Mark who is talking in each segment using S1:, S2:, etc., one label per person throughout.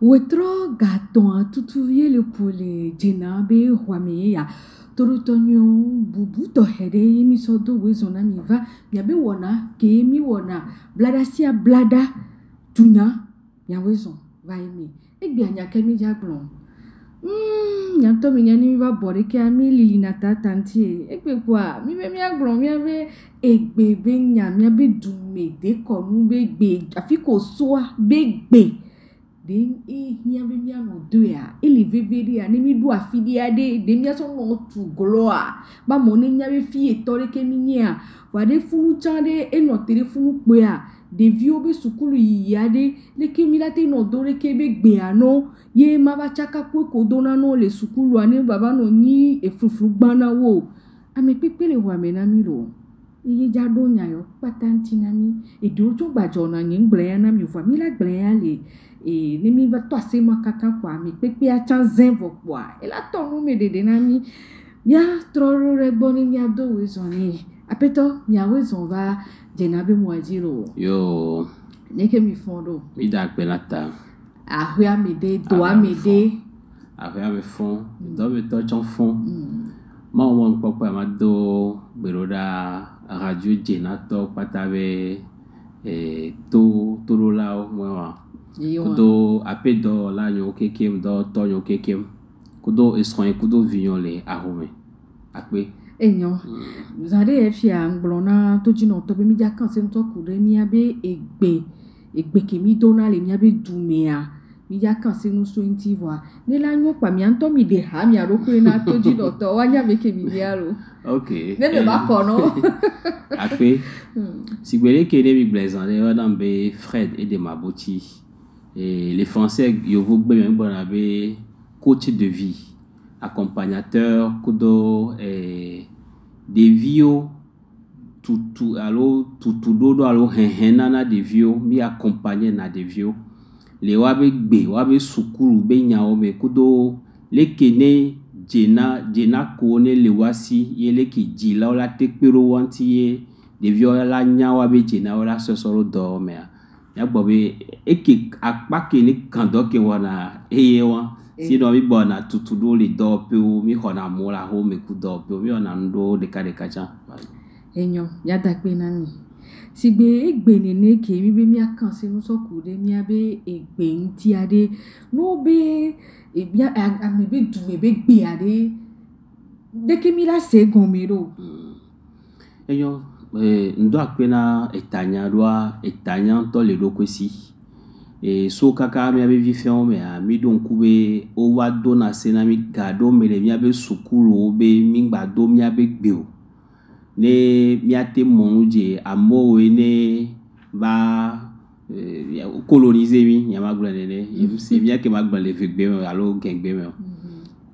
S1: Wetro gaton tutuye le pole jenabe hwame ya torotonyo bubu to hede mi sodo wezona mi va miabe wona ke mi wona blada sia blada tunya ya wezon va emi egbe anya kemi jaglon nyanto mi nyani va bore ke ami lilinata tanti egbe kwa mi be mi aglon mi ave egbe be nya mi abe dume de konu be gbe afiko soa be gbe den hia be mia no doa ele veveri ani mi do afidi ade de mia so no tu gloa ba mo ne nya be fie tore ke mi nya wa de funu chande e no tere funu pe a de vi obe sukulu yi ade le ke mi late no dore ke be gbe ano ye ma ba chaka ko dona no le sukulu ani baba no ni e fufu gbana wo ami pepele wa me na mi ro iye jado nya yo patanti na mi e do to gbajo na yin gbre na mi wa mi la gbre ya le e ni mi va to ase ma kaka kwa mi pepe a chan zenvo kwa e la to nu me de na mi ya troro re boni mi ado we zoni apeto mi awe zon va jenabe mo ajiro
S2: yo
S1: neke mi fondo
S2: mi da pelata
S1: ahua me de doa me de
S2: ahua me fond do me to chon fond ma won papa ma do beroda radio jenato patabe to la mo wa kudo apedo la yo kekem do to yo kekem kudo esron kudo vignole ahome ape
S1: enyo zare efia nglona to jino to be mi ja kan se to kure mi abe egbe ke mi dona le mi abe dumea mi ja kan se no so intivwa ne la nyo pa mi anto mi de ha mi aroko na to jino to wa nya me ke mi diaro
S2: okay
S1: ne me ba kono
S2: ape sigbele ke de mi blazan le wa dan be Fred et de Maboti. Et les Français, yo vous bien bon avec coach de vie, accompagnateur, kudo des vieux tout dodo alo henna des vieux mi accompagner na des vieux les wabe sukuru be nyao me kudo le kene jena ko ne le wasi yele ki jila la tekpero wanti des vieux la nya wabe jena wala sosoro do me ya bobe eke akpake ni kando ke wana eyewa si do mi bona tutudo le do pe o mi hona mola ho me ku do pe o mi ona ndo de kacha
S1: enyo ya dakpe na mi sigbe egbe nene ke mi be mi akan se no sokure mi abe egbe nti ade no be e bia ami be du me be gbe ade de ke mi la se gon mi ro
S2: enyo ndo akpena etanya to le lokwesi so kaka mi abe vifeon me a mi don kube o wa do na sena mi gado me le mi abe sukulu be mi gbado mi abe gbe o ne mi ate monuje amo we ne ba coloniser mi nyama gble ne se mi ake ma gble le vegbe me alo gengbe me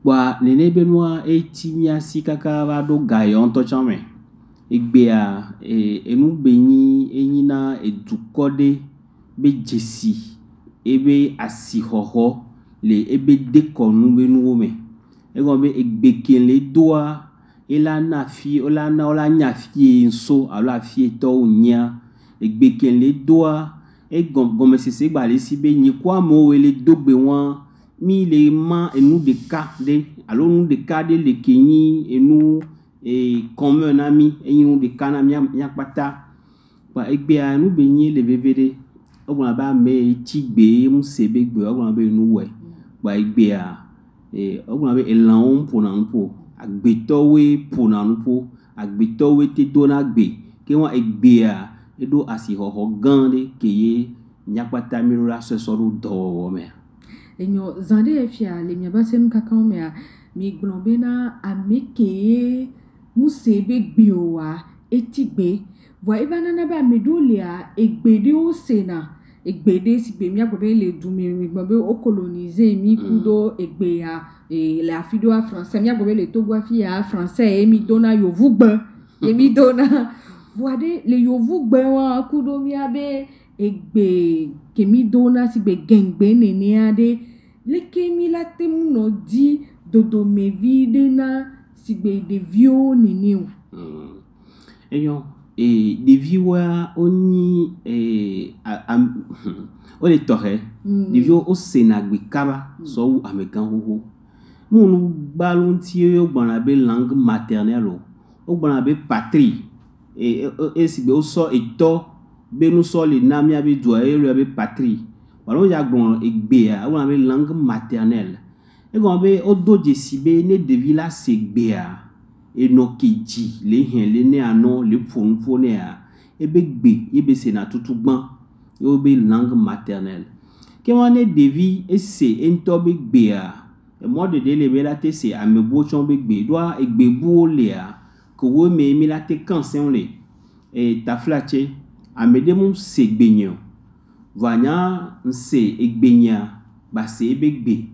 S2: wa nene benwa eti mi asi kaka ba do gayon to chame egbe a enu benyi enyina edukode be jesi ebe asihoho le ebe dekonu be nuome ego be egbe kele doa ela na fi ola nya fi nso ala fi to nya egbe kele doa gome sese gba le si be nyi kwa mo wele dogbe won mi le ma enu de ka de alo nu de ka de le kenyi enu comme un ami eyin de kana mia pata ba egbe anu be yin le vevere ogbon ba me tigbe mu sebe gbe ogbon be nu we ba egbe ogbon be elan po na npo agbetowe po na npo agbetowe te do na gbe ke won egbe edo asihoho gan de keye mia pata mi ra so so do wo me
S1: enyo zande efia le mia ba se nkaka me a mi glombe na ameke musebe gbiowa etigbe wa ibana na ba medole a egbede o sena egbede sigbe mi akobe le dumi mi gbe o coloniser mi kudo egbe a la fido a français mi akobe le togo afi a français e mi dona yovugbe e mi dona voade le yovugbe wa kudo mi abe egbe ke mi dona sigbe gengbe nene ade leke mi la temu no di dodo me vide na sigbe de vio nene o
S2: eyo et devi wa oni o le tɔxɛ devi o sena gbe kaba so amegan xoxo munu gbalo ŋuti o gbɔna be langue maternelle o gbɔna be patrie esigbe o sɔ etɔ be nusɔ le na miabe dua eyɔna be patrie wala o ya gbɔn egbea o gbɔna be langue maternelle egɔna be o do dzesi be ne devi la se gbea enɔ kedzi le hɛn le ne anɔ le ƒonuƒo nea ebe gbe ebe sena tutu gbã o be langue maternelle ke wa ne devi ese entɔ be gbea mɔ dede le be la te se amebuwo tsɔ be gbe doa egbebuwo lea ko wo me mi la te kansen le taflatse ame de mu se gbenye vanya nse egbenya ba se ebe gbe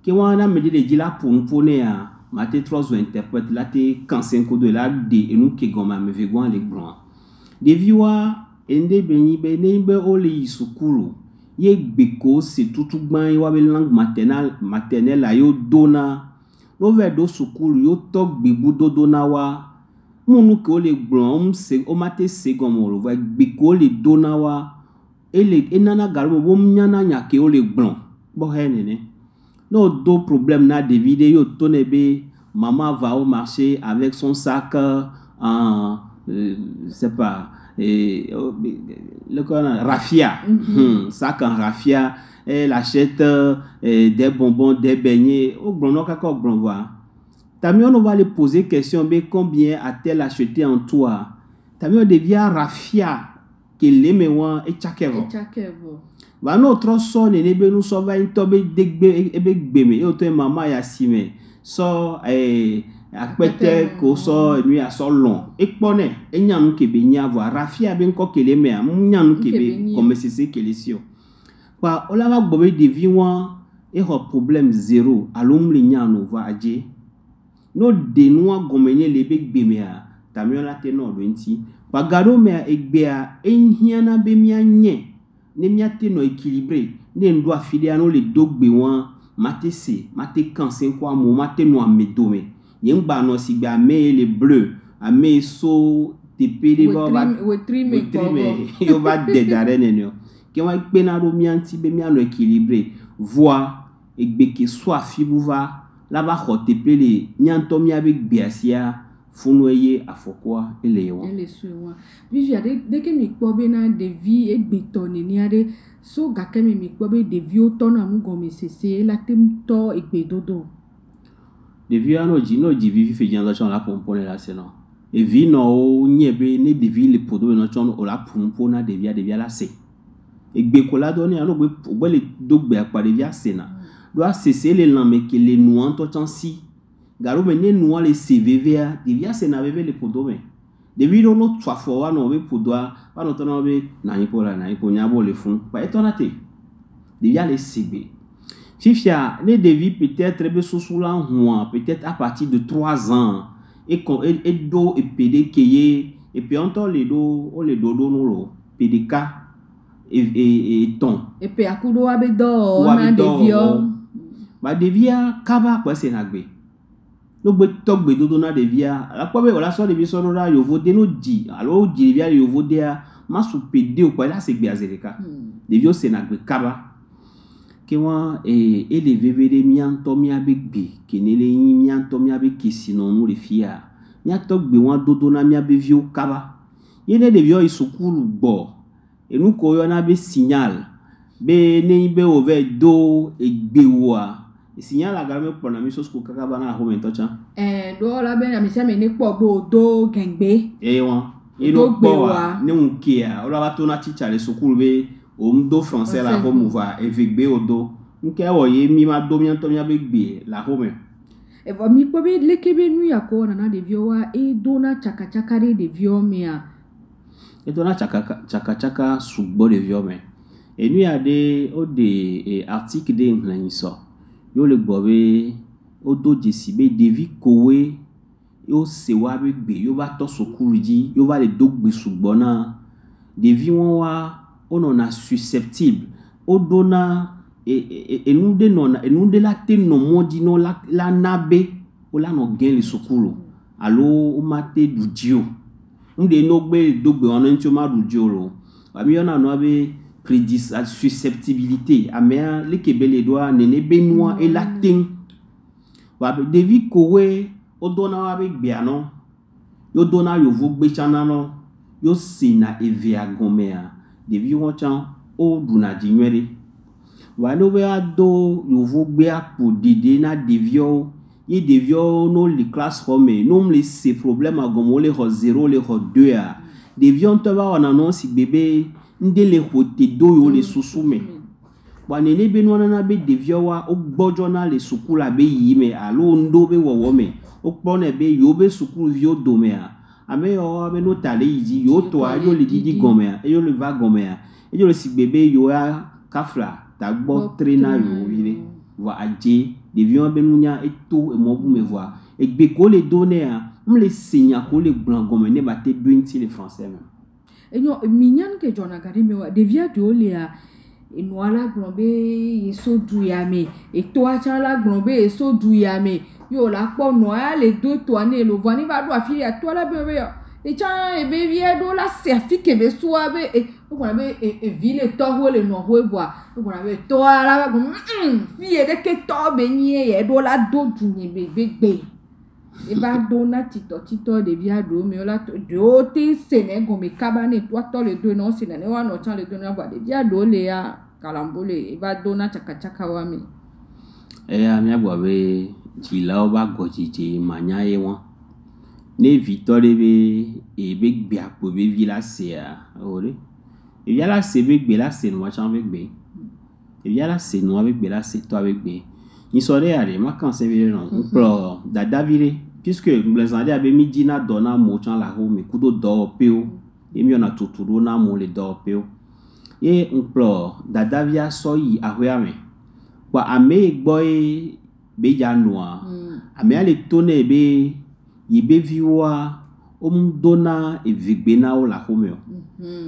S2: ke wa na me de le dzi la ƒonuƒo nea ma te trɔ zo interprète la te kansen kodo la de enu ke gɔme ame ve gɔn le gblɔa ɖevi wa ende be nyi be ne be o le yi sukulu ye gbe ko se tutu gbã ye wa be langue maternelle la yo dona no ve do sukulu yo tɔ gbebu dodo na wa munu ke o le gblɔ o ma te se gɔme o va gbe ko o le dona wa enana galo bo nyana nya ke o le gblɔ bɔ he nene no do problème na devi de yo to ne be maman va au marché avec son sac c'est pas le raffia sac en raffia elle achète des bonbons des beignets au blonok kako blonvoa tamio on va lui poser question mais combien a-t-elle acheté en toi tamio devient raffia que les mewa et chakevo va notre son ne be nous sauva une tobe degbe ebe gbeme e o to mama ya sime so akpete ko so nu ya so long e pone enyanu ke be nya vo rafia be nko kele me nyanu ke be comme c'est kele sio pa ola va gbobe de vie wa e ho problème zéro alum le nyanu va aje no de noa gomenye le be gbeme a tamiola te no do nti pa gado me egbe a enhiana be mia nye ne miate no équilibré ne ndo afilia no le dogbe wan mate se mate kansen kwa mo mate no amedome yengba no sigba me le bleu ame so tepede va wetrime yo va dedare nenyo ke wa pe na ro mianti be mia no équilibré voix egbe ke so afibuva la va hotepele nyanto mia be gbeasia funoye afokwa elewa
S1: elesuwa vivia de ke mi kpobe na devi egbetone ni ade so gakeme mi kpobe devi o tona mu gome sese la temto egbedodo
S2: devi ano ji vivi fe jan la pompone la seno e vi no o nyebe ne devi le podo no chon o la pompo na devi la se egbe ko la do ni ano gbe le dogbe apa devi sena do a sese le lame ke le nuan to chansi garo me ne noa le CVVA devia se na bebe le podome devi no twa fo wa no be podwa wa no to no be na yipo nya bo le fun pa etonate devia le CB fifia ne devi peut-être be susula huan peut-être à partir de 3 ans et do et pd keye et puis on le do no lo PDK et ton
S1: et puis akudo abedo na devio
S2: ba devia kaba kwa se na gbe no gbe togbe dodo na devia la kwa be wala so devi so ra yo vode no di alo di devia yo vode a masu pede o kwa la se gbe azereka devio se na gbe kaba ke wa ele vevere mianto mi abegbe kenele yin mianto mi abeke sino nu le fia nya togbe wa dodo na mi abevio kaba yene devio isukulu gbo enu ko yo na be signal be ne be over do egbe wa signal la garme pour na mi so ko kaka bana ho mento cha
S1: do la be na mi se me ni po bo do gengbe
S2: won ino gbo wa ne unke a o la ba to na teacher le sukulu be o mdo français la ho mova evigbe odo nke wo ye mi ma do mi anto mi abegbe la ho me
S1: e va mi po be lekebe nu ya ko na devio wa e do na chaka chaka de devio me a
S2: e do na chaka sugbo devio me e nu ya de o de article de nglanso yo le gbobe o do jesi be devi kowe yo se wa be gbe yo va to sukulu ji yo va le dogbe sugbona devi won wa ono na susceptible o dona enu de la te no modi no la nabe o la no gen le sukulu alo o mate du dio de no gbe dogbe on ntio ma rujoro wa mi yona no be susceptibilité amea le kebele doa nene benua et latin wa be devi kowe odona wa be gbeano yo dona yo vo gbe chana no yo sina evia gomea devi won chan o duna dinwere wa no be ado yo vo gbe apo dede na devio ye devio no le classe home no me ces problèmes agomo le ho 0 le ho 2 a devio to ba wana no si bebe ndele hote do yo le susume wa nene benua na be devio wa ogbojo na le sukula be yime alo ndo be wowo me okpone be yo be sukulu vio domea ame yo be no tale yiji yo to ayo le didi gomea e yo le va gomea e yo le si bebe yo ya kafla ta gbo trainer yo vile wa aje devio be nunya eto e mo bu me voir e gbe ko le donner me le signa ko le blanc gomea ne ba te binti le français même
S1: et yo minyan ke jona gari me wa devia do le a inu ala gbonbe yeso du ya me e to acha la gbonbe yeso du ya me yo la po no a le do to ane lo vani va do afiri a to la be yo e chan e be vie do la certificat be so abe e o gona be e ville to ho le no ho voir o gona be to ala ba fie de ke to be ni e do la do du ni be e ba do na tito de via do me la do te senego me kabane to le do no sine ne wa no chan le do na va de via do le ya kalambole e ba do na chaka wa mi
S2: e ya mi agbo be jila oba gojije manya ye won ne victoire be e be gbe apo be villa se a ore e via la se be gbe la se no chan be gbe e via la se no be gbe la se to be gbe ni sore are ma kan se vile non pro da davire puisque les andes abe mi dina dona mo chan la ho me kudo do peo e mi ona tuturu na mo le do peo e un pro da davia so yi ahoyame kwa ame gboy be ja noa ame ale tone be yibe viwa dona e vigbena o la home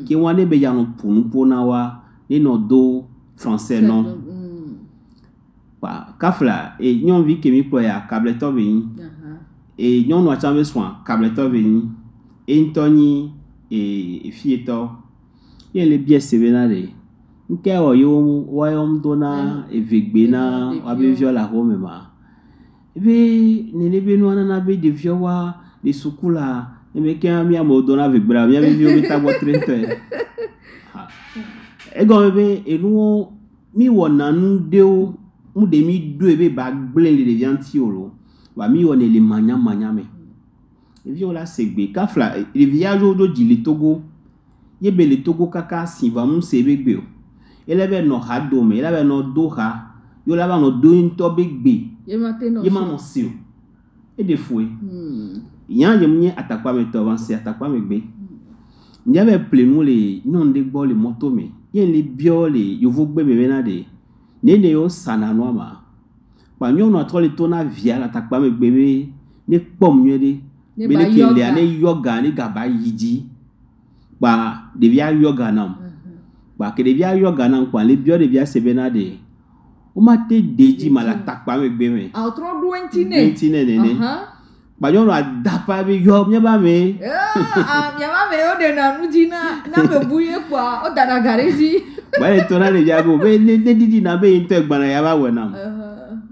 S2: ki wane be ja no punu pona wa ni no do français non kwa kafla e nyon vi ke mi pro ya kableto be e nyon no chambe soin kableto be e ntoni e fieto ye le bien sevenare nke o yo wa yo dona e vigbena wa be viola home ma be nene be no na be de viowa de sukula e me ke ami amodona vigbra mi be vio bita bo 30 e go be e nu mi wona nu de o mu de mi do e be ba gble le de vianti oro wa mi wona le manya me e viola segbe kafla e via jodo di le Togo ye be le Togo kaka si va mu sebe gbe o ele be no ha do me ele be no do ha yo la ba no do into be gbe ye ma no si o e de foué yan ye munye atakwa me to van si atakwa me gbe nya be plenu le non de gbo le moto me ye le bio le yo vo gbe me na de nene yo sana no ma pa nyon no atro le tona via la atakwa me gbe be ne pom nyede be le ke le ane yoga ni gaba yiji pa de via yoga nam pa ke de via yoga nam kwa le bio de via sebena de o ma te deji mala takpa me gbe me
S1: a otro do entine
S2: ne ba yo no adapa be yo nya ba me
S1: nya ba me o de na nujina na me buye kwa o dada gareji
S2: ba le tona le jago be ne didi na be into egbana ya ba wenam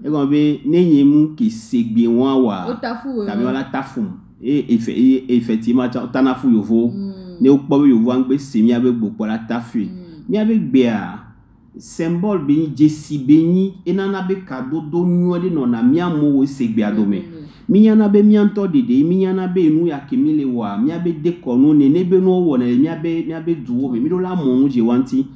S2: e gon be ne yimu ki segbe won wa
S1: o tafu
S2: tabi wala tafu effectivement tanafu yovo ne o po yovo an gbe semi abe gbopo la tafu mi abe gbe a symbole be jesi beni enana be kado do nyode no na mi amo wo segbe adome mi yana be mi anto dede mi yana be nu ya kemile wa mi abe de kono ne be no wo na mi abe duwo mi do la mo je wanti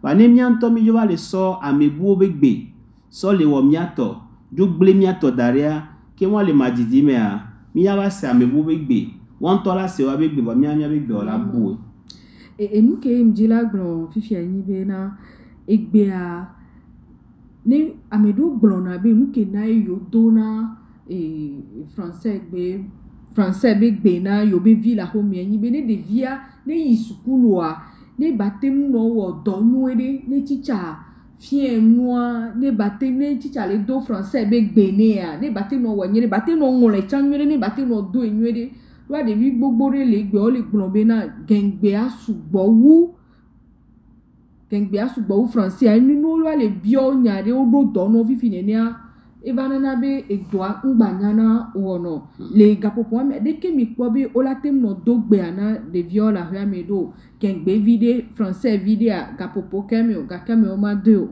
S2: ba ne mi anto mi jo ba le so amebu be gbe so le wo mi ato jo gble mi ato daria ke won le madidi me a mi ya ba se amebu be gbe won to la se wa be gbe ba mi be gbe ola bu
S1: e nu ke mjila gbon fifi ayin be na egbe a ne amedo gbona be mu ke na yo dona français be gbe na yo be vi la home yin be ne de via ne yisukulu a ne batem no wo do nuede ne chicha fie moi ne batem ne chicha le do français be gbe ne a ne batem no wo nyere batem no ngole chan nyere ne batem no do nyere loi de vie gbogbo les gbe les plomber na gengbe asugbo français a nu no loi le bio nyare o do dono fifi nenia evanana be egdoa ngbanyana wono le gapopo me de ke mi kpo be o la tem no dogbe ana de viola hia me do gengbe vide français vide a gapopo keme o gakame o ma de o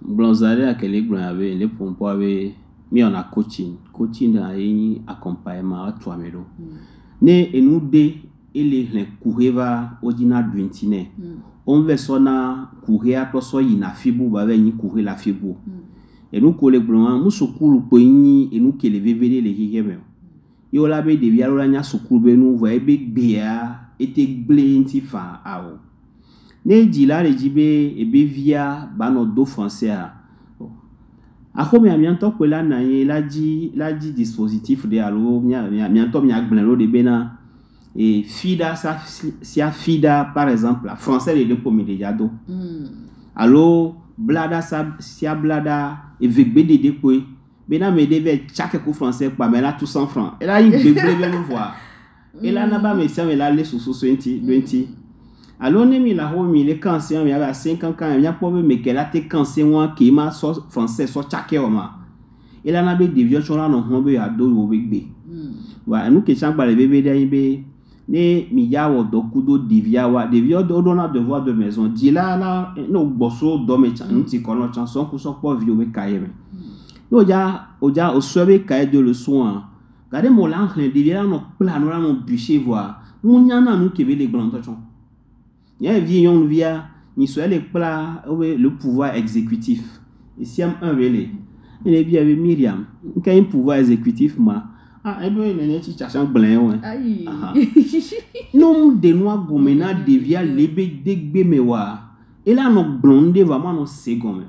S2: Blonzare à quel église avait les pompes avait mis en a coaching a eu accompagnement à toi mélo né et nous deux et les courir ordinaire duintine on veut sona courir à toi y na fibu ba venir courir la fibu et nous collègues blancs nous sukulu poigni et nous qui les vévédé les higeme yo la be de bialo la nya sukulu be nous voyez be bea était blinti fa ao ne dila le jibe ebe via bano do français a ko mi amianto ko la na ye la di dispositif de alo mi amianto mi agblero de bena et fida sa fida par exemple la français le pour mi déjà do allo blada sa sia blada et vegbe de ko bena me deve chaque coup français pas mais là tout 100 francs et là il bebe nous voir et là na ba me sia me la le sous 20 alors ne mi la ho mi le cancer mi aba 5 ans quand mi a pas me que la te cancer moi qui ma so français so chaque ma et là na be de vieux chona no ho be ado wo be wa nous que chang ba le bébé de be ne mi ya wo dokudo divia wa de vieux do na devoir de maison di la no bosso do me chan nti kono chanson ku so po vieux be kaye me no ja o so be kaye de le soin gade mo la en divia no plan no la no bûcher voir mon yana nous qui be les grands tachon ya vie yon via ni soit les plats le pouvoir exécutif et si am un vele il est bien avec Myriam quand un pouvoir exécutif ma et ben il est cherchant blanc ouais
S1: aïe
S2: non de noix gomena devia lebe degbe mewa et là no blonde vraiment no second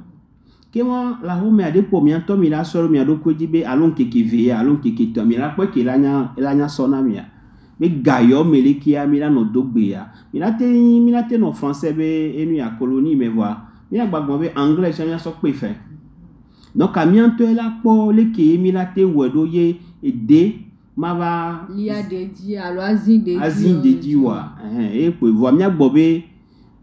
S2: que moi la home a de pomia to mi la solo mi ado ko dibe alon keke veya alon keke to mi la ko ke la nya sona mia me gayo meleki ya mila no dogbe ya mina te no français be enu ya colonie me voir mina gbagbo be anglais jamia so pe fe donc amianto la po le ke mila te wedo ye ede mava
S1: lia de di alo azin
S2: de di wa et puis voir mia gbobe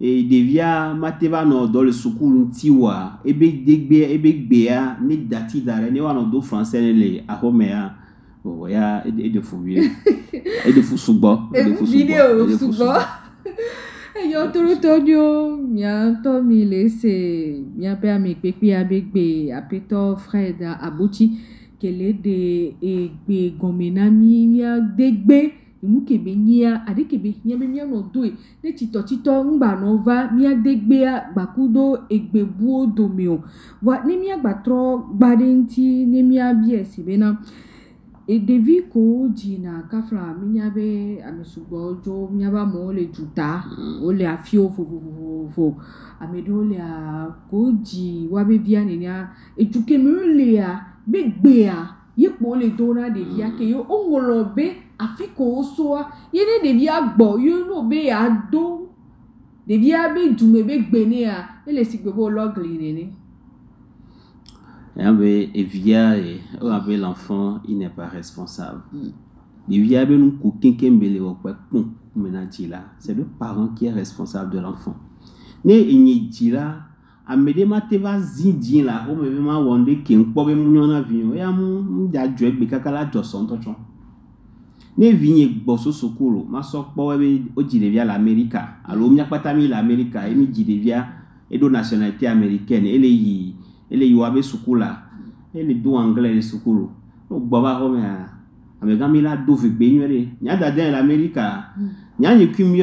S2: et devia mateva no dans le sukulu tiwa ebe gbe ya ni dati dare ne wa no do français le a homea oh ya et de fou et de fou subo
S1: vidéo subo yo torotonio mia to mi laisse mia pe mi pepe abegbe apeto Fred Abuchi kele de egbe gomenami mia degbe imu kebe nia ade kebe nia be mia no do ne tito ngba no va mia degbe bakudo egbe buo domio wa ne mia gbatro gbadenti ne mia biesi bena et devi ko jina kafra minya be amesugbo jo minya ba mo le juta o le afio fo amedo le a ko ji wa be via ni ya ejuke mi le ya be gbe a yepo le dona de via ke yo ongolo be afiko so a ye ne de via gbo yo no be a do de via be jume be gbe ne a ele sigbe bo logli ne
S2: et via avec l'enfant il n'est pas responsable les via be nous coquin kembele o pa pon menati là c'est le parent qui est responsable de l'enfant ne inyi dira amede mateva zindin la o me ma wonde ken po be munyona vin ya mu ja jo egbe kakala joson tochon ne vinye gboso sokolo ma so po we o jide via l'América alo mi apata mi l'América e mi jide via edo nationalité américaine ele yi wabe sukula ele do anglais le sukulu o baba ho me amega mi la do vigbe nyere nya dada l'América nya ni kwimi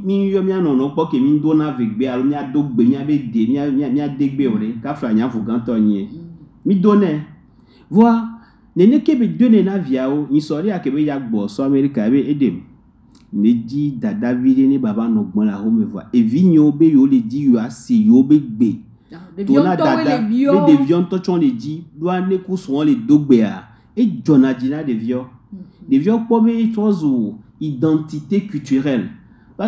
S2: mi yo mi no po ke mi do na vigbe alo mi ado gbe mi abe de mi adegbe ore ka fra nya fuganto yin mi do ne vois nene kebe donné na viao ni sori akebe ya gbo so America be edem ne di dada vide ni baba no gbon la ho me vois e vinyo be yo le di yo asi yo be gbe
S1: Tona dada
S2: be de vion to chon le di doa ne ku so le dogbe a e jona dina de vion po be tozo identité culturelle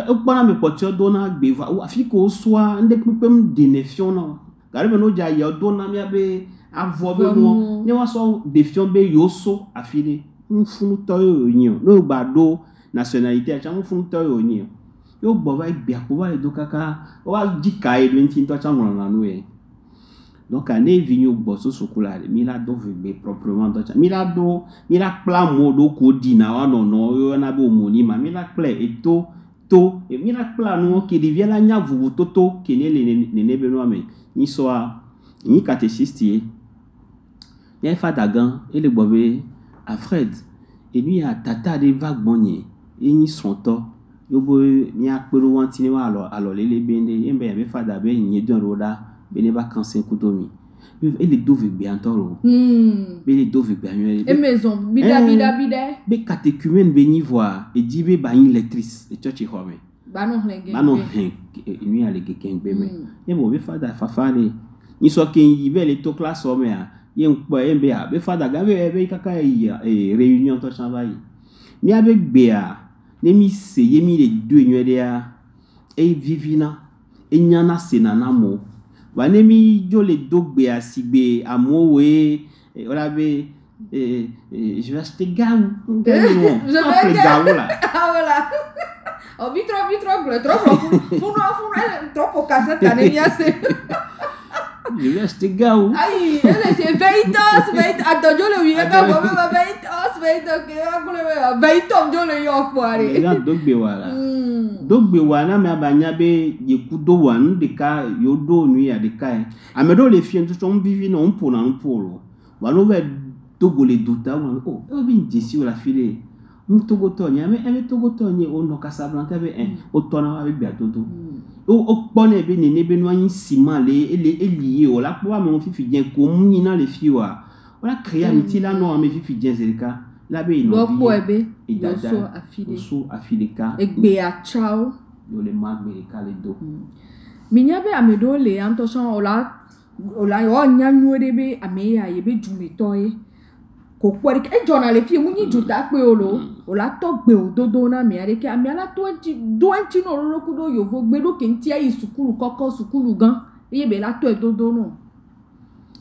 S2: o pana me potio dona gbe va o afiko so ande pepem de nefion no gare me no ja ya dona mi abe avobe no ne wa so defion be yo so afile funu to yo nyo no ba do nationalité cha funu to yo nyo yo bo va bia ko va do kaka o va dika e lenti to cha ngona no e donc ane vinyo bo so sukula mi la do vebe proprement to cha mi la pla modo ko dina wa no yo na be omoni ma mi la pla eto to e mi la pla no ki devient la nya vuvu toto ki ne be no ame ni so a ni catéchiste il y a fa dagan et le bobe à Fred et lui a tata de vagues bonnier et ni son to yo bo ni a pelo wantini wa alors les bende yembe be fa da be ni don roda be ne ba kansen kutomi et les dove be antoro be les dove be anyo
S1: et maison bida
S2: be catéchumène be ni voir et dit be ba une lectrice et church home
S1: ba non hen
S2: lui a le geken be me yembo be fa da fa fa ni so ken yibe le to classe home a yen po embe a be fa da ga be kaka réunion to chamba yi mi avec bea ne mi se yemi le deux nywede a e vivina e nyana senana mo wa ne mi jo le dogbe a sigbe amo we ora be je vais acheter gaou je vais gaou là
S1: ah voilà oh vitro trop cassette ane mi ase
S2: je vais acheter gaou
S1: ai c'est veitos attention le wiga ka bo ba veitos ke akule ba veitom jo le yo kware
S2: ina dogbe wana me abanya be yekudo wan de ka yodo nu ya de ka amedo le fien to son vivi no mpo na mpolo wano be togo le duta wan o bi njesi wala file mtogo tonya me togo tonye o no Casablanca be o tona wa be biatoto o pone be ne be no yin sima le lié o la po wa me fifi bien ko mu na le fi wa wala créer amitié là no me fifi bien zelika la be no
S1: bi ebe
S2: et dada so afileka
S1: egbe a chao
S2: yo le magbe ka le do
S1: minyabe amedo le antoshan ola yo nyanyu de be ameya ye be jumitoye ko kwari e jona le fi munyi juta pe olo ola to gbe ododo na mi are ke ami ala to doenti no lo kudo yo vo gbe lo ke ntia yi sukulu koko sukulu gan ye be la to ododo no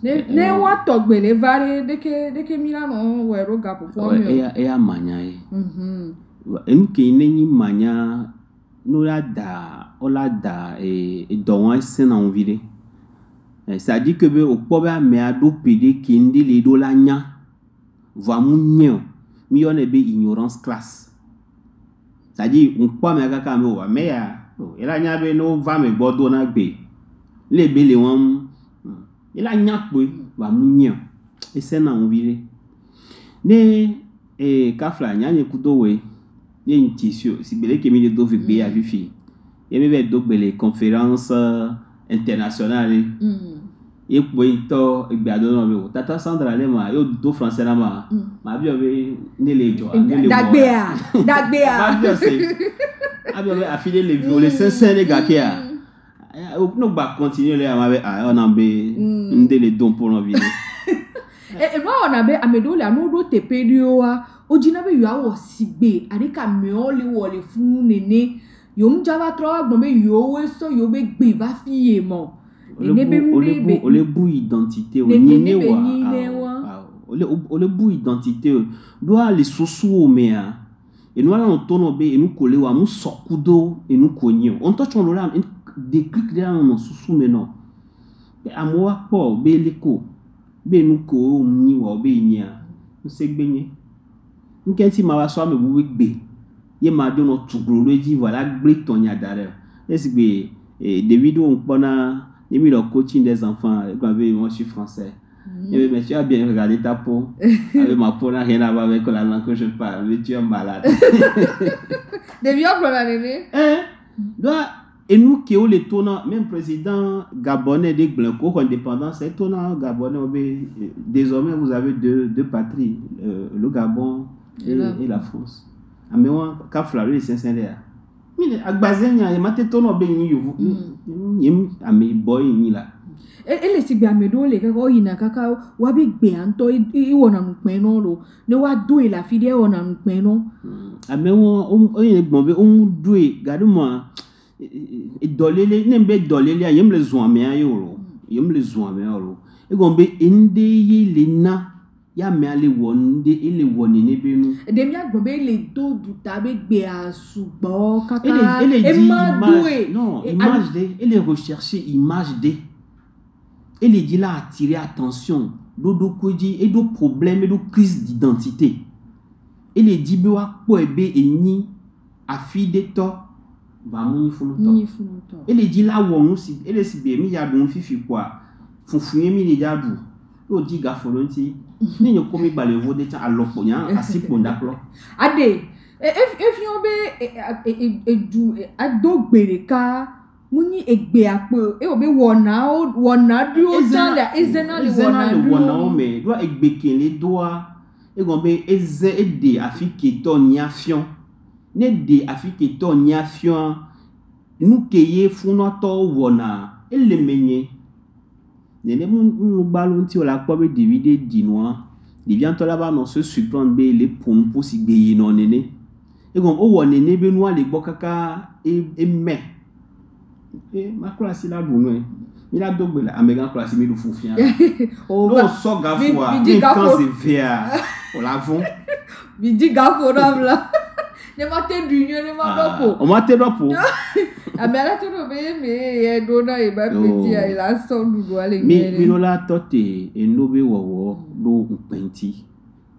S1: ne wa to gbe le vare de ke Milano wero gapo po mi
S2: e amanya enu ke ni manya no la da ola da e do won se na onvire ça dit que be o po ba me ado pede ki ndi le do la nya va munyo mi yone be ignorance classe ça dit on po me kaka me wa me ya e la nya be no va me gbodo na gbe le be le won e la nya pe va munyo e se na onvire ne kafla nya nye kudo we ye ntisio si bele ke mi de do be ya vifi ye me be do bele conférence internationale e pointo e biado no be tata Sandra le ma yo do français la ma bi o be ne le jo ne le
S1: dagbea
S2: ma bi o se abi o be affilier les violets 500 les gars qui a no ba continuer le ma be on en be nde le don pour no vie
S1: e wa ona be amedo le anu do tepedio wa ojina be yo awo sigbe arika me oli wole fun nene yo mjava tro agbon be yo we so yo be gbe ba fiye mo
S2: ole bu identité o nene wa ole bu identité do ali susu o mea e no ala no tono be enu kole wa mu sokudo enu konyo on to chon lo la déclic de no susu me no be amoa po be leko be nu ko o ni wa be nya nsegbenye nkenti ma wa so me bu gbe ye ma do no tugro lo ji voilà gbe tonya dare esgbe David on pona il mis le coaching des enfants quand moi je suis français et mais tu as bien regardé ta peau avec ma peau n'a rien à voir avec la langue que je parle mais tu es malade
S1: David on pona nene
S2: doit et nous qui on les tournant même président gabonais de Blanco indépendance est tournant gabonais désormais vous avez deux patries le Gabon et la France mais on ka flavé les 500 là mine agbazenya e mate tono be yin yuvu yim ame boy yin la
S1: ele sigbe amedo le ka ko yina kaka wa be gbe anto I wona npen no lo ne wa do e la fide wona npen no
S2: ame won o yin gbon be o mu do e gadu mo e dolele ne be dolele yim le zo ame ayo lo yim le zo ame lo e gon be ende yi le na ya me ale wonde ele wonene benu
S1: de mi agbo be le do du ta be gbe asugbo kaka
S2: ele dit
S1: image
S2: non image de ele rechercher image de ele dit là attirer attention do koji et do problème et do crise d'identité ele dit be wa po ebe eni afi de to ba mu funu to ele dit là wonu si ele si be mi ya dun fifi kwa funfun mi le jadu o di ga folonti ni yo komi balevo de ta alopo yan asipo ndaklo
S1: ade if you be du adogbere ka muni egbe apo e obe wona du o tan la ezena le wona
S2: o me do egbe kele doa e gombe eze ede afike to niafion ne de afike to niafion nu keye funo to wona ele menye nene mun balon ti o la po be divide dinois il vient to là-bas non se surprendre be les pompo si gbe non nene e gon o wo nene be nu ale gbo kaka e me ma classe la du no mi la dogbe la amegan classe mi du fufia o so gafo a mi kan se via o la vont
S1: mi di gafo la ne ma te dunyo ne ma dopo
S2: o ma te dopo
S1: amela to do be me dona e ba peti a la so du ale
S2: mi no la tote e no be wo do penti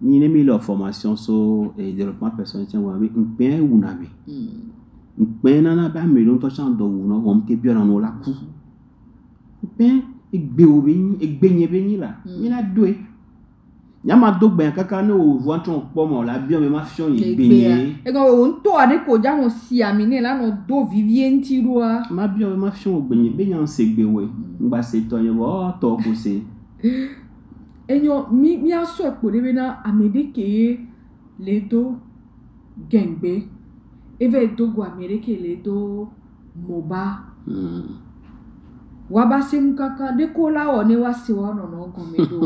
S2: ni ne mi la formation so et développement personnel tiens wa be pen una be pen na ba me don to chan do no o mke bi na no la ku pen egbe obi egbe nye be ni la mi la doe nyama dogbe kaka ne o voitron pomo la bien me ma fion egbe
S1: e go on to ade ko ja no si ami ne la no do vivien ti roa
S2: ma bien me ma fion ogbenye be nyan segbe we ngba se to yen wo to ko se
S1: enyo mi aso epo de na amedeke le do gengbe eve do go amerike le do moba wa ba se mukaka de ko la o ne wa se wa no no gomedo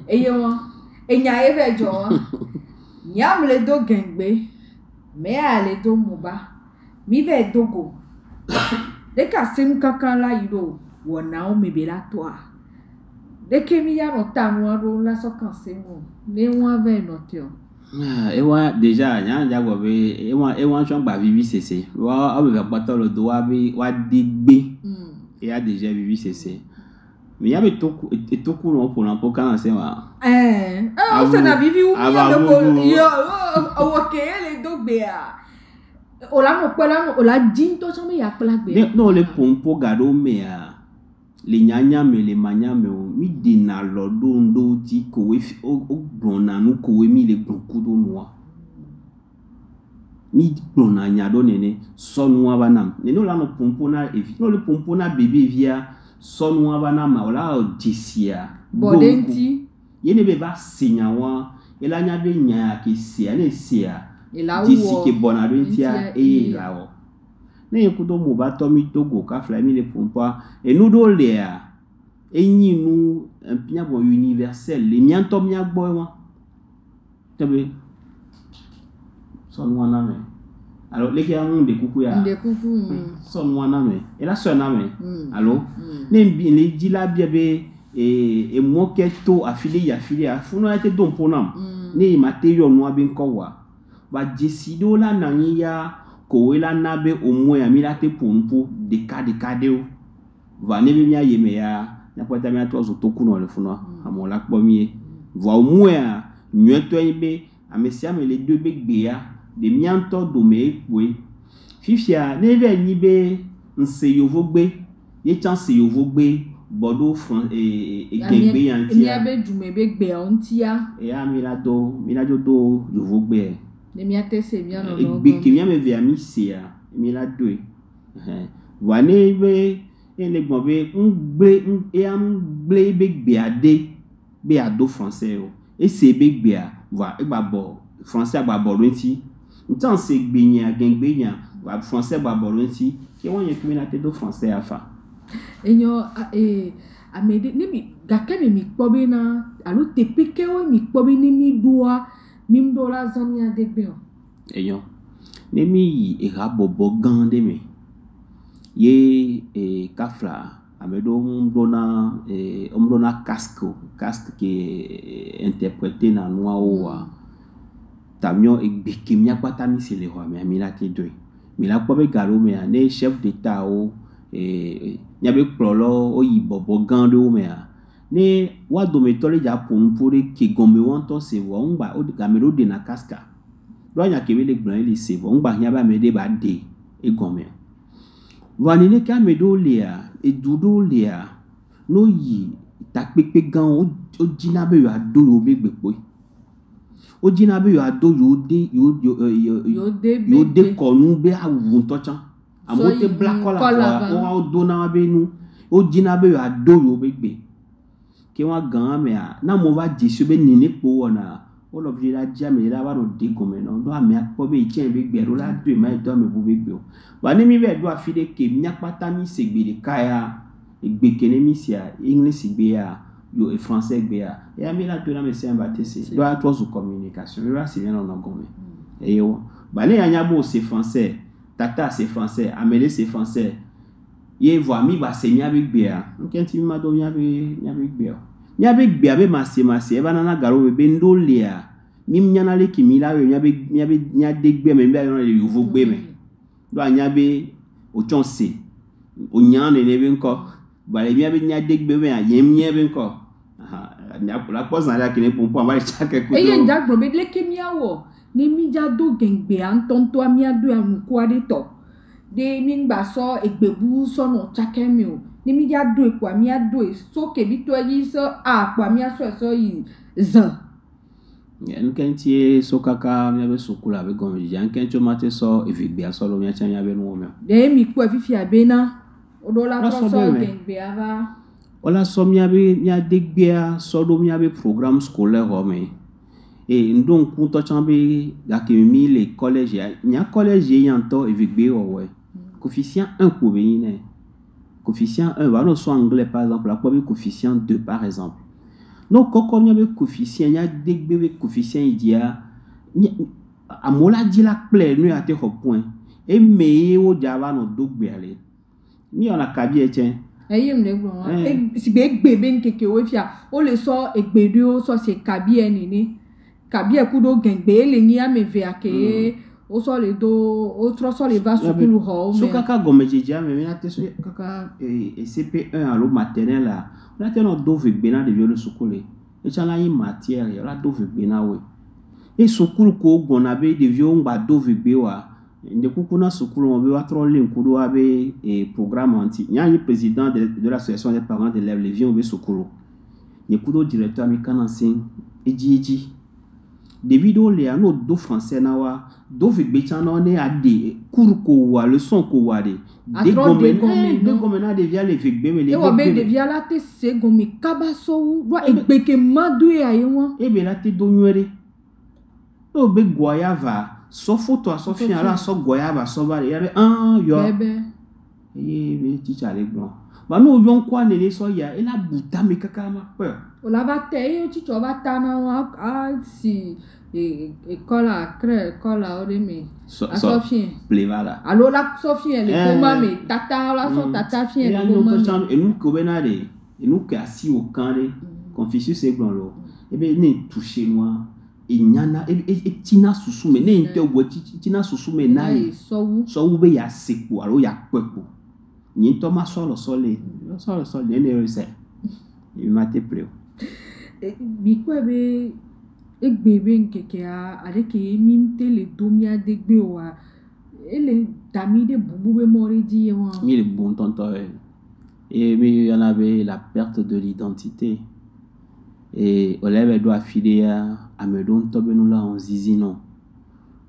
S1: eye won enya eve jo nyam le do gengbe me ale do moba mi ve dogo de ka se mukaka la yiro wona o mebe la to a de ke mi ya no ta no ro la so kan se mo ne wa ve no te o
S2: e wa déjà nya ja go be e wa chon gba vivi cc wa o be pato lo do wa bi wa digbe e a déjà vivi cc mais ya be toku no pour un peu quand c'est wa
S1: o se na vivi u mi do ko yo o ke le do gbe a o la no pe la no o la jin to so me ya pla gbe
S2: no le pompo gado me a le nyanya me le manya me o mi de na lo do ndo ti ko we o gbona nu ko we mi le gbon kudo noa mi gbona nya do nene so noa banam ne no la no pompo na evi no le pompo na bebe via so noa banam o la o disia
S1: bodenti
S2: ye ne be va sinya wa e la nya be nya ke sia ne sia
S1: ela
S2: disi ke bona do ntia e la o ne kudo mo ba to mi togo ka fla mi le pompa e nu do le a enyi nu pia bon universel le mian to mi agbo won tebe so nu na me alors le ki an de kuku ya so nu na me e la so na me allo ne bi le di la bia be e mo ke to afili a funo ate don ponam ne material no abi nko wa jesido la na ya ko la nabe au moins mi la te pompo de kade o va ne bi mi aye me ya na pota mi ato zo toku no le funo amon la po mi va au moins nyeto ibe amesia me le deux be gbe ya de mi anto do me we fifia ne ve ni be nse yovo gbe ye chance yovo gbe bodo fran e gbe yantia
S1: mi abe jume be gbe ontia
S2: e a mi la do yovo gbe
S1: ne mi atese mi ano
S2: no gbe ke mi ame ve ami sia mi la do wa ne be ele gbon be be gbe ade be ado français o e se be gbe a wa e gba bo français gba bo nti ntan se gbe yan gengbe yan wa français gba bo nti ke won yen kimi na te do français afa
S1: enyo amede ne mi gake me mi kpobe na alo tepeke o mi kpobe ni mi doa mimdo la zamia de be o
S2: eyon ne mi e rabobo gande me ye e kafla ameɖewo ɖona casque qui est interprété na nuawoa tamio egbe ke miakpata mi se le xɔ mea mi la te doe mi la kpɔ be gaɖewo mea ne chef d'état wo miabe kplɔlɔ woyi bɔbɔ gã ɖewo mea ne wa dometɔ le dza ƒo nu ƒo ɖe ke gɔme wo ŋutɔ se vɔ ŋgba ame ɖewo ɖena casque ɖo nya ke be le gblɔ le se vɔ ŋgba hiã be ame ɖe ba ɖe egɔme vɔ nene ke ame ɖewo lea edu ɖewo lea no yi takpekpe gãwo wodzina be yewoado yewo be gbekpoe wodzina be yewoado yewo de kɔnu be awu ŋutɔ tsã amewo te bla kɔla vɔa wodona be nu wodzina be yewoado yewo be gbe ke wa gã mea na mo va dzi si be nene kpo wɔna wole vi la dzi ame la va nɔ de gɔme nɔ ɖo amea kpɔ be etsɛ be gbe ɖo la do ema edo ame bu be gbe o wa ne mi be do afi ɖe ke miakpata mi se gbe ɖeka ya egbe ke ne mi sia English gbe ya yo français gbe ya mi la do na me se ba te se do a trop communication mi va se bien nɔ gɔme eye wo ba ne ya nya bo se français tata se français amele se français ye voa mi ba se mia be gbe ya nkenti mi ma do mia be gbe o mia be gbe abe mase eba nana garo be ndo lea mi nyana le ki mi la we mia de gbe me mia no le yovo gbe me do anya be o chonse o nya ne be nko ba le mia be nya de gbe me aye mia be nko mia la pose na la ki ne pompo ba cha ke ko
S1: eye nda gbo be le ke mia wo ni mi ja do gengbe antonto amia do anuko ade to de mi ngba so egbebu so no chake mi o ni mi ja do epo amia do so ke bi to yi so a po amia so yi zan
S2: nkenti so kaka mi be sukula be gomi ja nkenti o mate so evigbe aso lo mi acha mi abe nu me
S1: de mi po fifi abena o do la so gengbe ava
S2: ola so mi adegbe so do mi abe programme scolaire ho me e ndon ku to chan be ga ke mi le collège nya collège yanto evigbe o we coefficient 1 ko be ni ne coefficient 1 va no so anglais par exemple la ko coefficient 2 par exemple no koko nya be coefficient nya degbe be coefficient idia amola di la ple no ate ho point e me o java no dogbe ale mi ona kabi echen
S1: eye mle gbo e si be gbe be nkeke we fia o le so egbedu o so se kabi eni ni kabi ekudo gengbe le ni ameve ake o so le do o tro so le va sukulu ho
S2: so kaka gomejeja me na te so kaka CP1 alo maternelle la na te no do vigbe na de viole sukule e chala yi matière ya la do vigbe na we e sukulu ko gona be de vio ngba do vigbe wa nde kuku na sukulu mo be wa tro le nkudo wa be programme anti nya yi président de l'association des parents d'élèves le vion be sukulu ni kudo directeur mi kanansin eji Davido le ano do français na wa do vigbe chano ne ade cours ko wa leçon ko wa de gomena na devia le vigbe me le
S1: e wo be devia la te se gomi kabaso do egbe ke madu e aye won
S2: e be la te do nwere do be goyava so photo so fin ala so goyava so ba ya be yo
S1: bebe
S2: e be teacher le gbon ba no yo nkwa ne so ya e la buta me kaka ma pe
S1: o la va te e teacher ba ta na wa si école o de me Sofien
S2: plevada
S1: allo la Sofien le koma me tata la so tata fien le koma
S2: et nous ko benade et nous que assis au camp de Confucius e gbon lo e be ne toucher moi e nyana e tina susu me ne inte wo tina susu me na so wu be ya sepo allo ya pepo ni to ma so le ne se e mate preo
S1: bi ko be egbebe nkeke a adeke minte le domia degbe wa ele tamide bubube mori di wa
S2: mi le bon tonto et mi en avait la perte de l'identité et olebe do afide ya amedon to benu la on zizi non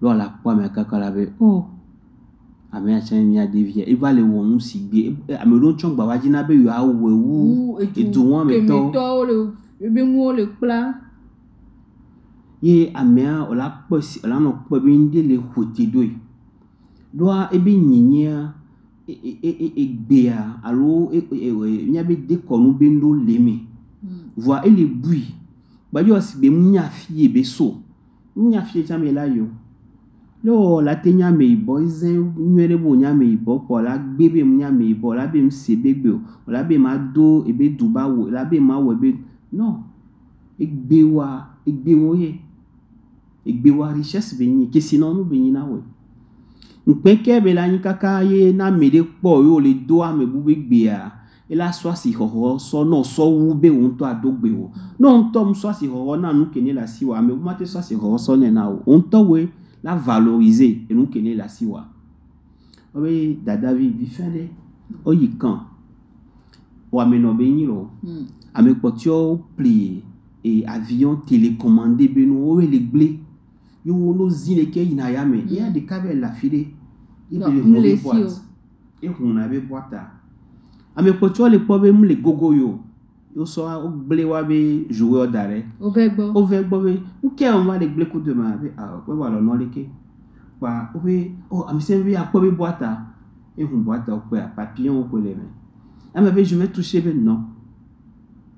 S2: lo la kwa me kaka la be ame a chen mi a devia e va le won si gbe amedon chon gba wa jina be yo awewu e do won me to
S1: le be mu le pla
S2: ye amea ola posi ola no po bi ndele hotidoi doa ebe nyinyia egbea alo nya be de konu be ndo leme voa ele bui ba yo si be munya fie be so munya fie chame la yo lo la te nya me bo zen nwere bo nya me bo po la gbebe mu nya me bo la be msebegbe o la be ma do ebe duba wo la be ma wo ebe non egbe wo ye egbe wa richesse be ni ke sinon nu be ni na we npeke be la ni kaka ye na me de po yo le do a me bu be gbe a e la so si hoho so no so wu be won to adogbe wo no nto m so si hoho na nu kene la si wa me bu ma te so si hoho so ne na wo nto we la valoriser et nous kene la siwa obe dadavi bifende oyikan o ameno be nyiro ame potio pli et avion télécommandé be no o le gble yo no zine ke ina ya me ya de kabel la file
S1: non le boîte
S2: e huna be boîte ame potio le pobe mu le gogo yo so o gble wa be joueur d'arrêt
S1: o vegbo
S2: be o ke on va le gble coup de main be we wa lo no le ke pa o be o am se be apo be boîte e hun boîte o pe papillon ko le main ame be je vais toucher be non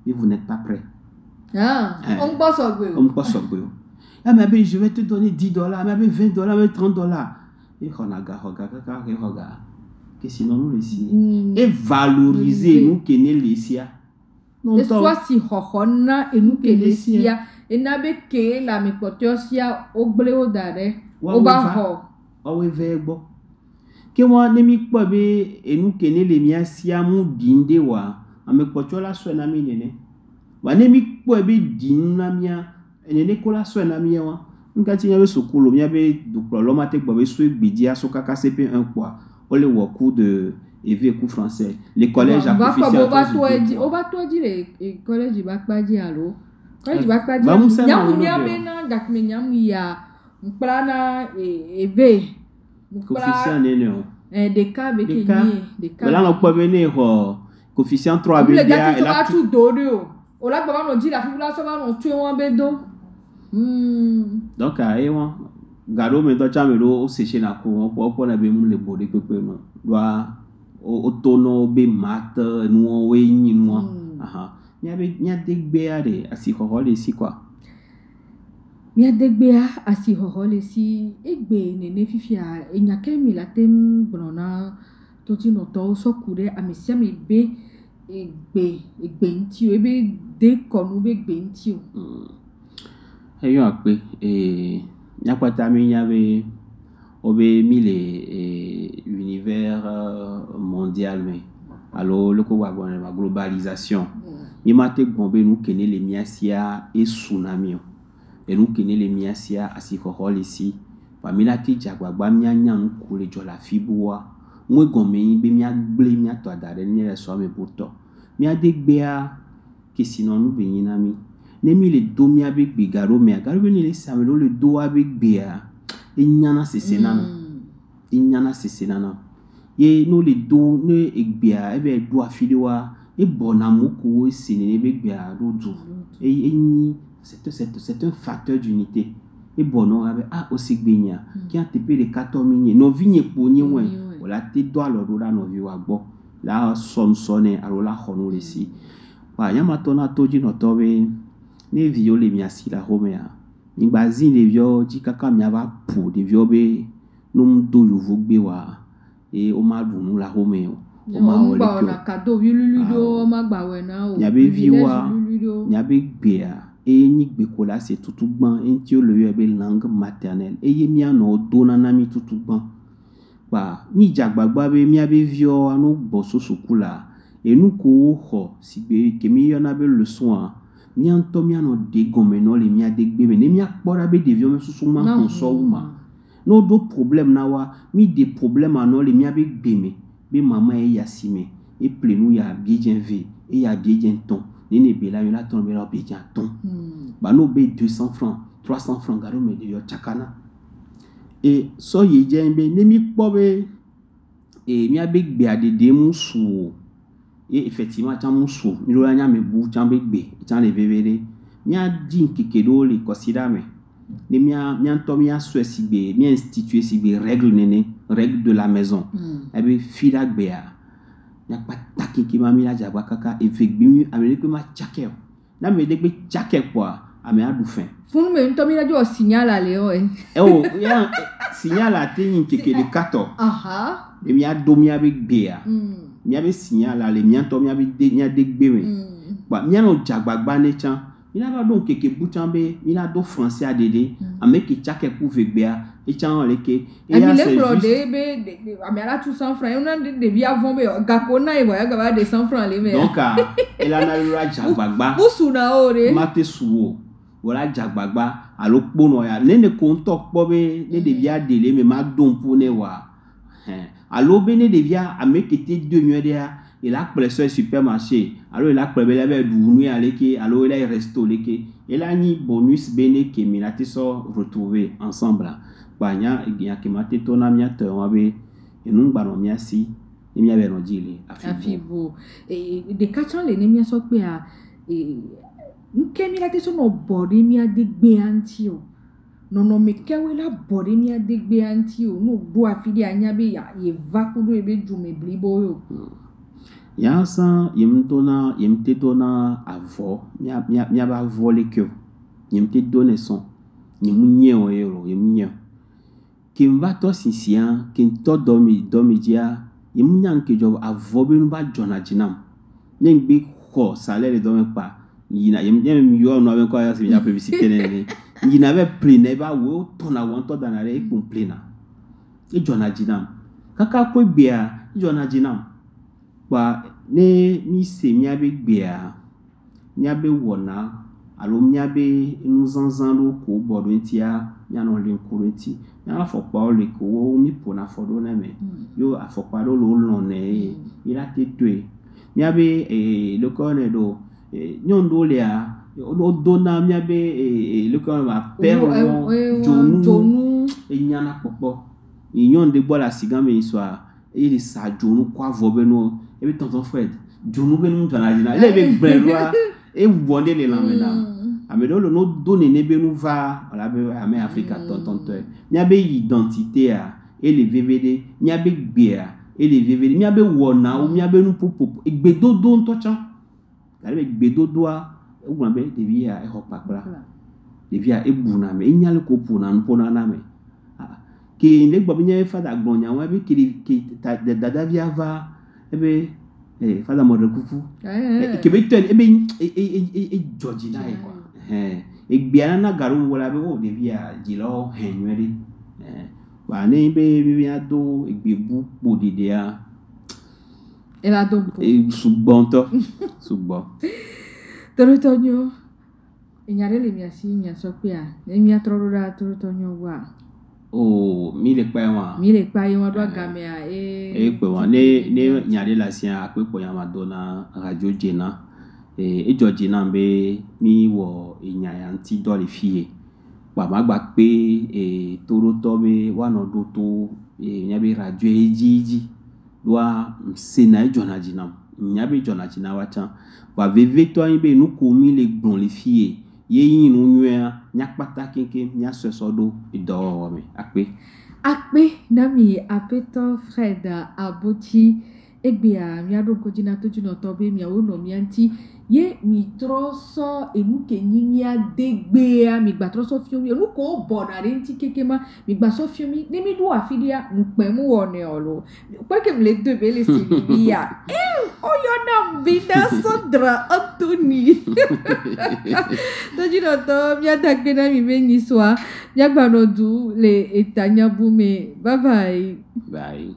S2: et vous n'êtes pas prêt
S1: on passe au
S2: gbe ame be je vais te donner $10 ame be $20 ame $30 et honaga que sinon nous ici et valoriser nous kene lesia
S1: et soit si hohona et nous kelesia et nabe ke la me potiosia ogle odare oba ho
S2: owe vegbo ke wa ne mi po be e nous kene le mia sia mu dinde wa ame potiola so na mi nene wa ne mi po be din na mia nene ko la so na mia wa nka ti yabe sokolo mia be duplo mate gbo be so egbedia so kaka CP1 quoi o le wo coup de EV coup français les collèges à coefficient
S1: on va toi dire les collèges ba pa di allo collège ba pa di nyamu bena dakme nyamu ya mplana EV
S2: coefficient nene
S1: des cas be kenye des cas
S2: là on peut venir coefficient 3 be
S1: dia et là tout dodo o la ba no di la fibula so ba no tu won be do
S2: donc a won gado me to chamelo o sécher na ko po na be mu le bode pepe no doa o tono be mata no we nyi no aha nya degbe de asi hohole si quoi
S1: nya degbe asi hohole si egbe nene fifia enya kemi la tem brona to ti no to so kure amisia me be egbe nti o ebe de konu be egbe nti o
S2: eyo ape nya kwata mi nya be obe mille univers mondial mais alors le ko wa bon la globalisation mi mate gombe nous kene le miasia et tsunami et nous kene le miasia asiko ici famila ti jagbagba mi anya nu ko le jo la fiboa mo gombe be mi agble mi ato adare ni le so me pourtant mi adegbea que sinon nous benina mi ne mi le do mi abe gbegaro me agaro be ni le samelo le do abe gbea inyana sesenana ye no le do ne egbea ebe do afidewa e bona moko e senene be gbea do do e ni c'est un facteur d'unité e bono abe osigbenya ki a tepe le 14 minye no vinye ponye wen wala te do alo do la no vi wa gbo la sonsone alo la hono le si wa nyama tona toji no tobe ne vio le miasi la homea ngbazi le vio ji kaka mi aba pu de vio be num do yuvu gbe wa e o ma dunu la homeo o ma wole
S1: ko na kado viluludo o ma gba we na o
S2: nya be viwa nya be gbea e ni gbe ko la se tutugban en ti o le yo be langue maternelle e ye mi ano do na na mi tutugban pa ni jagbagba be mi abe vio anu bo soso kula e nu ko ho si be ke mi yo na be leçon mi anto mi ano de gomeno le mi adegbe me ne mi akpora be de vio me susu ma konso uma no do problème na wa mi de problème ano le mi abe gbeme be mama e yasime e plenu ya bien ve e ya bien ton ne be la yo la ton be la bien ton ba no be 200 francs 300 francs garo me de yo chakana e so ye jembe ne mi pobe e mi abe gbe adede musu et effectivement tant musu mi lo nya me bu tant be gbe tant le vevere mi a din kekedo le considère me ne mi anto mi a so sigbe mi instituer sigbe règle de la maison e be fila gbe a nya pa takiki ma mi la jaba kaka e vegbi mi amene ko ma chake na me de gbe chake kwa ame a du fin
S1: funu me nto mi na jo signal ale o
S2: oh ya signal a te yin keke de kato
S1: aha
S2: e mi a do mi a be gbe ya mi a be signal ale mi a to mi a be de mi a de gbe me ba mi a no jagbagba ne chan mi na ba don keke buchan be mi na do français a dede ame ki chake ku ve gbe ya e chan le ke
S1: e ya c'est juste be ame ala 200 francs on a de via vont be gakona e boya gaba de 100 francs le me
S2: donc elle a na ra jagbagba
S1: busuna ore
S2: mate suwo wala jagbagba alo kpono ya nene ko nto kpo be ne de via dele me ma don pour ne wa alo be ne de via amekete 2 millions de ya il a presso supermarché alors il a prebe la be du ya leke alors il a resto leke il a ni bonus bene ke minati so retrouver ensemble ba nya ke mate to na mia to wa be enu gba no mia si mi ave no jile
S1: afibo de kachan le ne mia so pe a nke mi lati so no body mi adegbe anti o no me kewe la body mi adegbe anti o no gbo afidi anya be ya ye vakudo ebe ju me blibo yo
S2: ya san yemte dona avo mia ba vole que yemte donne son yemunye o ero yemunye kimva to sisian kinto domi dia yemunya nke job avo be nu ba jona jinam ngbe ko salaire do me pa yina yem yo no be ko ya se ya publicité ne yina be plane ba wo to na won to dana re complain e jona jinam kaka ko bia jona jinam ba ne mi se mi abe gbea mi abe wona alo mi abe nzanzan lo ko bodo ntia mi ano le nkuru nti mi afokpa o le ko wo mi pona fodo na me yo afokpa lo lo ne ira te tue mi abe le ko ne do nyondo le a o dona mi abe le ko ma perro jonu nyana popo nyonde bola sigame iswa ele sa jonu kwa vobe no ebi tonton Fred jonu be nu jona jina ele be gbrelwa e wonde le lamena amedo lo no donne ne be nu va ala be ame Africa tonton to mi abe identité a ele VVD mi abe gbe a ele VVD mi abe wona o mi abe nu popo egbedodo ntochan ale be gbedodo a e wona be devia e hopakla devia e buna me nyale ko puna mpona na me ki ne gbo binya fada gbonya wa be ki dada via va ebe fada mo rekufu ke be ten ebe George na e kwa egbia na garu wala be o de via jilo henwere wa ne be bi ado egbebu podide a
S1: e la dompo
S2: sugbonto sugbo
S1: Torotonyo enyare le mi asi mi so pe a mi atrorora Torotonyo wa
S2: oh mi le pa
S1: won do game a
S2: pe won ne nyare la sian apepo ya madonna radio jena George na be mi wo enyaya nti do le fie pa ma gba pe Toroto be wa no do to nya be radio ejiji do a sena jona jinam nya be jona jina wa chan wa veve to yin be nu ko mi le gbon le fie ye yin nu nwa nya pata kenke nya sosodo ido me
S1: akpe na mi apeto Fred aboti egbia mi ado ko jina to jina to be mi awo no mi anti ye mi troso enu ke nyimi adegbe a mi gba troso fiomi enu ko bona re nti kekema mi gba so fiomi ni mi do afidia npe mu woni olo pe ke mi le do be le silvia oyo na vida Sandra Anthony to jina to mi adagbe na mi menyi swa mi agba no du le etanya bume bye bye